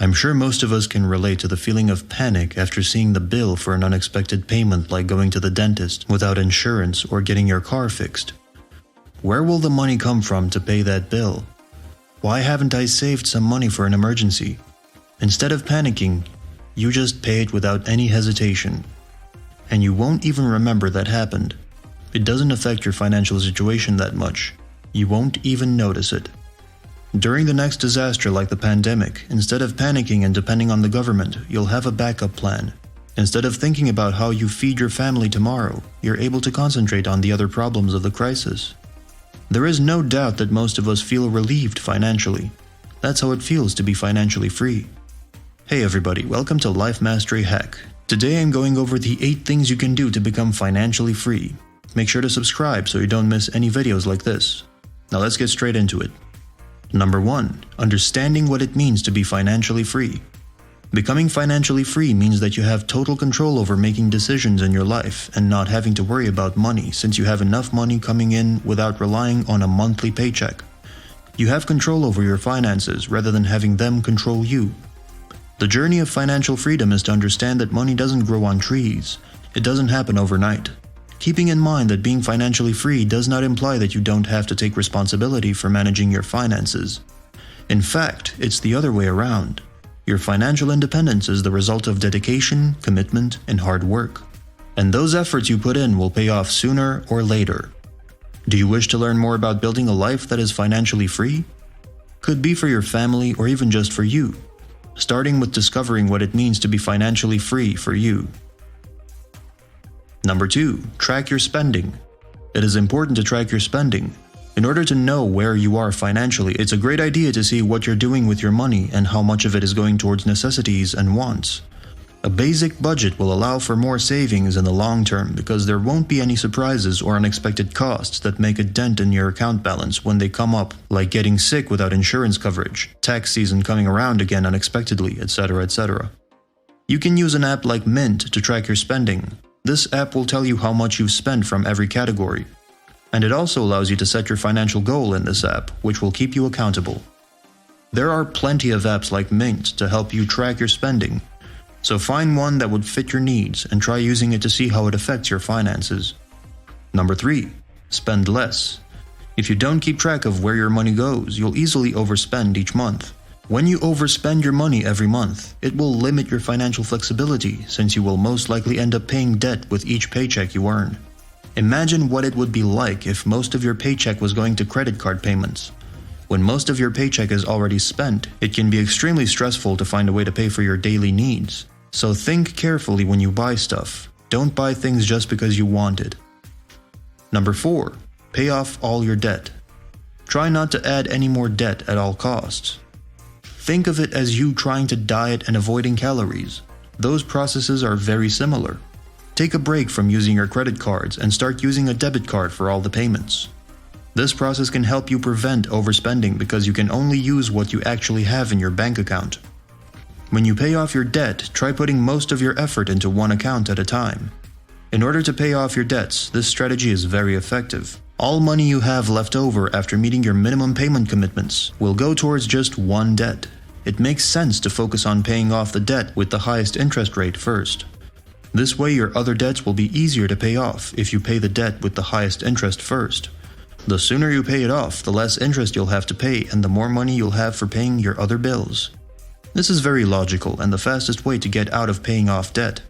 I'm sure most of us can relate to the feeling of panic after seeing the bill for an unexpected payment like going to the dentist without insurance or getting your car fixed. Where will the money come from to pay that bill? Why haven't I saved some money for an emergency? Instead of panicking, you just pay it without any hesitation. And you won't even remember that happened. It doesn't affect your financial situation that much. You won't even notice it. During the next disaster like the pandemic, instead of panicking and depending on the government, you'll have a backup plan. Instead of thinking about how you feed your family tomorrow, you're able to concentrate on the other problems of the crisis. There is no doubt that most of us feel relieved financially. That's how it feels to be financially free. Hey everybody, welcome to Life Mastery Hack. Today I'm going over the 8 things you can do to become financially free. Make sure to subscribe so you don't miss any videos like this. Now let's get straight into it. Number 1. Understanding what it means to be financially free. Becoming financially free means that you have total control over making decisions in your life and not having to worry about money since you have enough money coming in without relying on a monthly paycheck. You have control over your finances rather than having them control you. The journey of financial freedom is to understand that money doesn't grow on trees. It doesn't happen overnight. Keeping in mind that being financially free does not imply that you don't have to take responsibility for managing your finances. In fact, it's the other way around. Your financial independence is the result of dedication, commitment, and hard work. And those efforts you put in will pay off sooner or later. Do you wish to learn more about building a life that is financially free? Could be for your family or even just for you. Starting with discovering what it means to be financially free for you. Number 2. Track your spending. It is important to track your spending. In order to know where you are financially, it's a great idea to see what you're doing with your money and how much of it is going towards necessities and wants. A basic budget will allow for more savings in the long term because there won't be any surprises or unexpected costs that make a dent in your account balance when they come up, like getting sick without insurance coverage, tax season coming around again unexpectedly, etc., etc. You can use an app like Mint to track your spending. This app will tell you how much you've spent from every category. And it also allows you to set your financial goal in this app, which will keep you accountable. There are plenty of apps like Mint to help you track your spending. So find one that would fit your needs and try using it to see how it affects your finances. Number 3. Spend less. If you don't keep track of where your money goes, you'll easily overspend each month. When you overspend your money every month, it will limit your financial flexibility since you will most likely end up paying debt with each paycheck you earn. Imagine what it would be like if most of your paycheck was going to credit card payments. When most of your paycheck is already spent, it can be extremely stressful to find a way to pay for your daily needs. So think carefully when you buy stuff. Don't buy things just because you want it. Number 4. Pay off all your debt. Try not to add any more debt at all costs. Think of it as you trying to diet and avoiding calories. Those processes are very similar. Take a break from using your credit cards and start using a debit card for all the payments. This process can help you prevent overspending because you can only use what you actually have in your bank account. When you pay off your debt, try putting most of your effort into one account at a time. In order to pay off your debts, this strategy is very effective. All money you have left over after meeting your minimum payment commitments will go towards just one debt. It makes sense to focus on paying off the debt with the highest interest rate first. This way your other debts will be easier to pay off if you pay the debt with the highest interest first. The sooner you pay it off, the less interest you'll have to pay and the more money you'll have for paying your other bills. This is very logical and the fastest way to get out of paying off debt.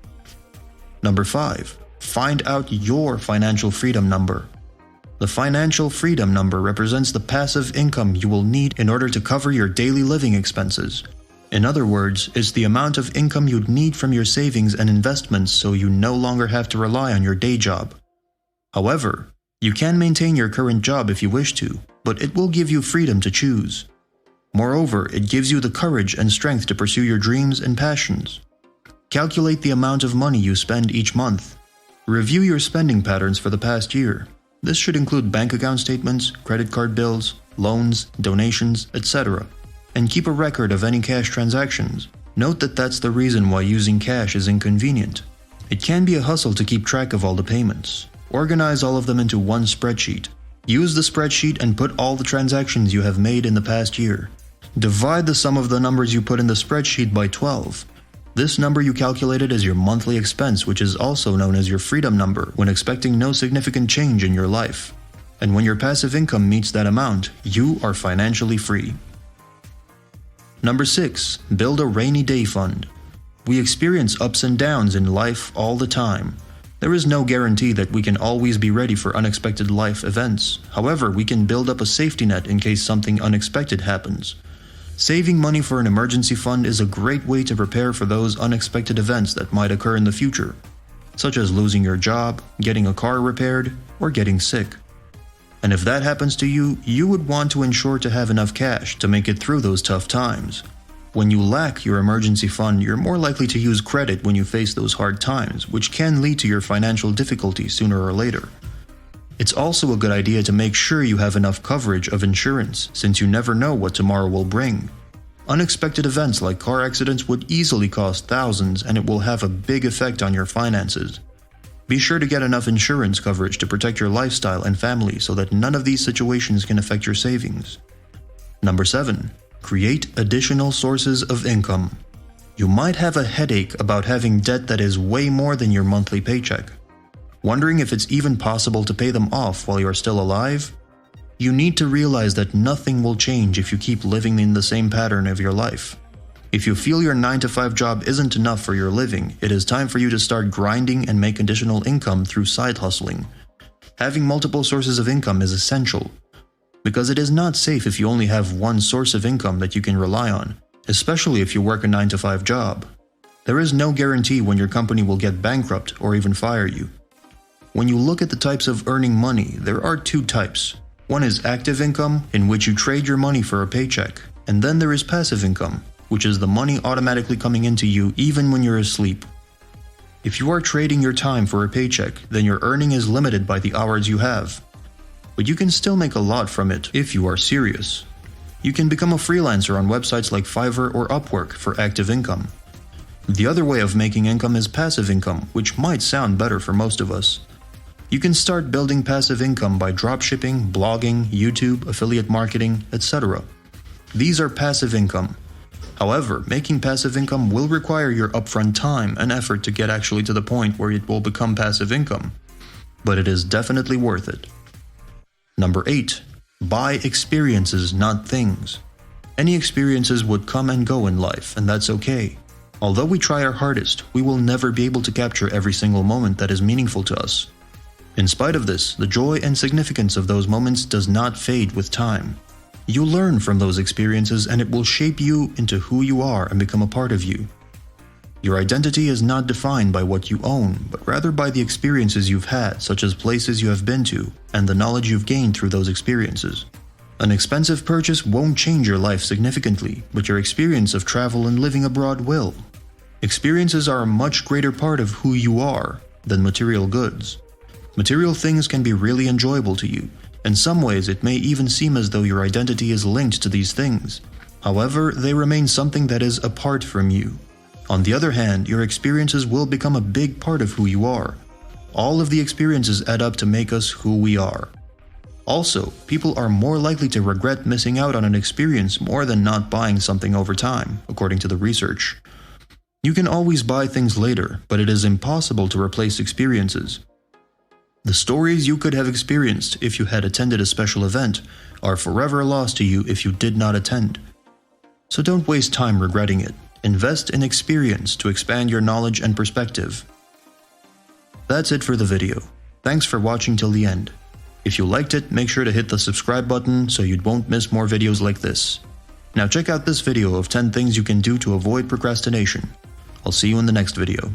Number 5. Find out your financial freedom number. The financial freedom number represents the passive income you will need in order to cover your daily living expenses. In other words, it's the amount of income you'd need from your savings and investments so you no longer have to rely on your day job. However, you can maintain your current job if you wish to, but it will give you freedom to choose. Moreover, it gives you the courage and strength to pursue your dreams and passions. Calculate the amount of money you spend each month. Review your spending patterns for the past year. This should include bank account statements, credit card bills, loans, donations, etc. And keep a record of any cash transactions. Note that that's the reason why using cash is inconvenient. It can be a hustle to keep track of all the payments. Organize all of them into one spreadsheet. Use the spreadsheet and put all the transactions you have made in the past year. Divide the sum of the numbers you put in the spreadsheet by 12. This number you calculated is your monthly expense, which is also known as your freedom number when expecting no significant change in your life. And when your passive income meets that amount, you are financially free. Number 6. Build a rainy day fund. We experience ups and downs in life all the time. There is no guarantee that we can always be ready for unexpected life events. However, we can build up a safety net in case something unexpected happens. Saving money for an emergency fund is a great way to prepare for those unexpected events that might occur in the future, such as losing your job, getting a car repaired, or getting sick. And if that happens to you, you would want to ensure to have enough cash to make it through those tough times. When you lack your emergency fund, you're more likely to use credit when you face those hard times, which can lead to your financial difficulties sooner or later. It's also a good idea to make sure you have enough coverage of insurance, since you never know what tomorrow will bring. Unexpected events like car accidents would easily cost thousands, and it will have a big effect on your finances. Be sure to get enough insurance coverage to protect your lifestyle and family so that none of these situations can affect your savings. Number 7. Create additional sources of income. You might have a headache about having debt that is way more than your monthly paycheck. Wondering if it's even possible to pay them off while you're still alive? You need to realize that nothing will change if you keep living in the same pattern of your life. If you feel your 9-to-5 job isn't enough for your living, it is time for you to start grinding and make additional income through side hustling. Having multiple sources of income is essential, because it is not safe if you only have one source of income that you can rely on, especially if you work a 9-to-5 job. There is no guarantee when your company will get bankrupt or even fire you. When you look at the types of earning money, there are 2 types. One is active income, in which you trade your money for a paycheck, and then there is passive income, which is the money automatically coming into you even when you're asleep. If you are trading your time for a paycheck, then your earning is limited by the hours you have. But you can still make a lot from it if you are serious. You can become a freelancer on websites like Fiverr or Upwork for active income. The other way of making income is passive income, which might sound better for most of us. You can start building passive income by dropshipping, blogging, YouTube, affiliate marketing, etc. These are passive income. However, making passive income will require your upfront time and effort to get actually to the point where it will become passive income. But it is definitely worth it. Number 8. Buy experiences, not things. Any experiences would come and go in life, and that's okay. Although we try our hardest, we will never be able to capture every single moment that is meaningful to us. In spite of this, the joy and significance of those moments does not fade with time. You learn from those experiences and it will shape you into who you are and become a part of you. Your identity is not defined by what you own, but rather by the experiences you've had, such as places you have been to, and the knowledge you've gained through those experiences. An expensive purchase won't change your life significantly, but your experience of travel and living abroad will. Experiences are a much greater part of who you are than material goods. Material things can be really enjoyable to you. In some ways, it may even seem as though your identity is linked to these things. However, they remain something that is apart from you. On the other hand, your experiences will become a big part of who you are. All of the experiences add up to make us who we are. Also, people are more likely to regret missing out on an experience more than not buying something over time, according to the research. You can always buy things later, but it is impossible to replace experiences. The stories you could have experienced if you had attended a special event are forever lost to you if you did not attend. So don't waste time regretting it. Invest in experience to expand your knowledge and perspective. That's it for the video. Thanks for watching till the end. If you liked it, make sure to hit the subscribe button so you won't miss more videos like this. Now check out this video of 10 things you can do to avoid procrastination. I'll see you in the next video.